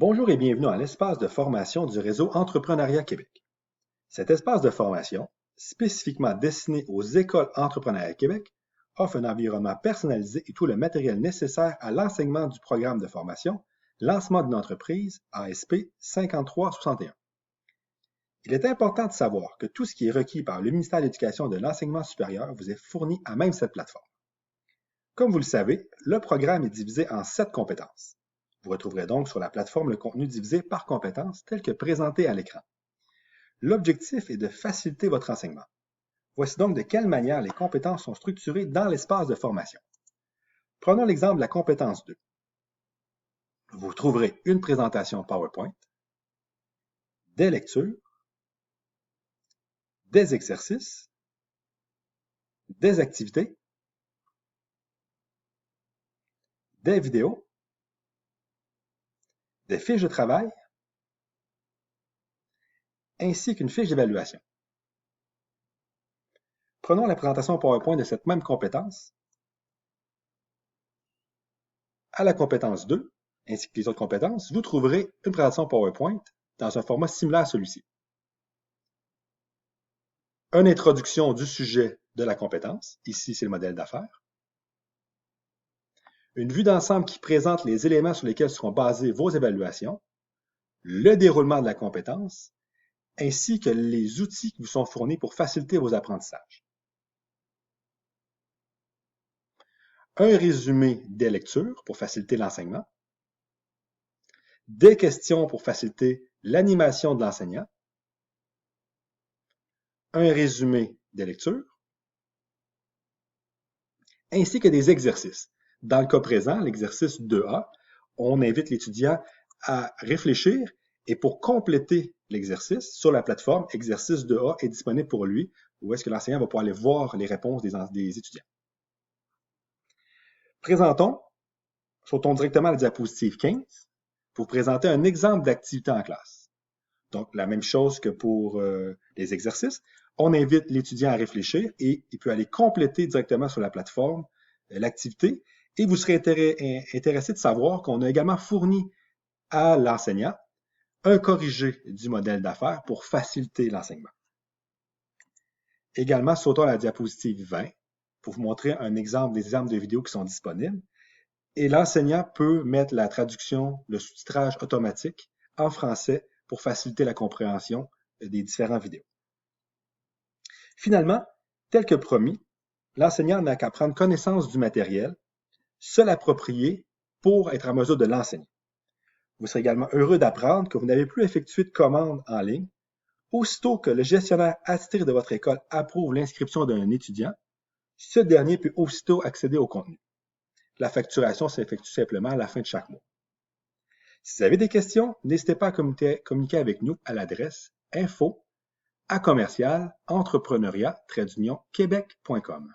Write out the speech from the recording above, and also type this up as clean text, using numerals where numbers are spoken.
Bonjour et bienvenue à l'espace de formation du réseau Entrepreneuriat Québec. Cet espace de formation, spécifiquement destiné aux écoles Entrepreneuriat Québec, offre un environnement personnalisé et tout le matériel nécessaire à l'enseignement du programme de formation Lancement d'une entreprise ASP 5361. Il est important de savoir que tout ce qui est requis par le ministère de l'Éducation et de l'Enseignement supérieur vous est fourni à même cette plateforme. Comme vous le savez, le programme est divisé en 7 compétences. Vous retrouverez donc sur la plateforme le contenu divisé par compétences tel que présenté à l'écran. L'objectif est de faciliter votre enseignement. Voici donc de quelle manière les compétences sont structurées dans l'espace de formation. Prenons l'exemple de la compétence 2. Vous trouverez une présentation PowerPoint, des lectures, des exercices, des activités, des vidéos, des fiches de travail, ainsi qu'une fiche d'évaluation. Prenons la présentation PowerPoint de cette même compétence. À la compétence 2, ainsi que les autres compétences, vous trouverez une présentation PowerPoint dans un format similaire à celui-ci. Une introduction du sujet de la compétence, ici c'est le modèle d'affaires. Une vue d'ensemble qui présente les éléments sur lesquels seront basées vos évaluations, le déroulement de la compétence, ainsi que les outils qui vous sont fournis pour faciliter vos apprentissages. Un résumé des lectures pour faciliter l'enseignement, des questions pour faciliter l'animation de l'enseignant, un résumé des lectures, ainsi que des exercices. Dans le cas présent, l'exercice 2A, on invite l'étudiant à réfléchir et pour compléter l'exercice, sur la plateforme, exercice 2A est disponible pour lui, où est-ce que l'enseignant va pouvoir aller voir les réponses des étudiants. Sautons directement à la diapositive 15 pour présenter un exemple d'activité en classe. Donc, la même chose que pour les exercices, on invite l'étudiant à réfléchir et il peut aller compléter directement sur la plateforme l'activité et vous serez intéressé de savoir qu'on a également fourni à l'enseignant un corrigé du modèle d'affaires pour faciliter l'enseignement. Également, sautons à la diapositive 20 pour vous montrer des exemples de vidéos qui sont disponibles. Et l'enseignant peut mettre la traduction, le sous-titrage automatique en français pour faciliter la compréhension des différentes vidéos. Finalement, tel que promis, l'enseignant n'a qu'à prendre connaissance du matériel, se l'approprier pour être en mesure de l'enseigner. Vous serez également heureux d'apprendre que vous n'avez plus effectué de commande en ligne. Aussitôt que le gestionnaire attitré de votre école approuve l'inscription d'un étudiant, ce dernier peut aussitôt accéder au contenu. La facturation s'effectue simplement à la fin de chaque mois. Si vous avez des questions, n'hésitez pas à communiquer avec nous à l'adresse info@commercial-entrepreneuriat-québec.com.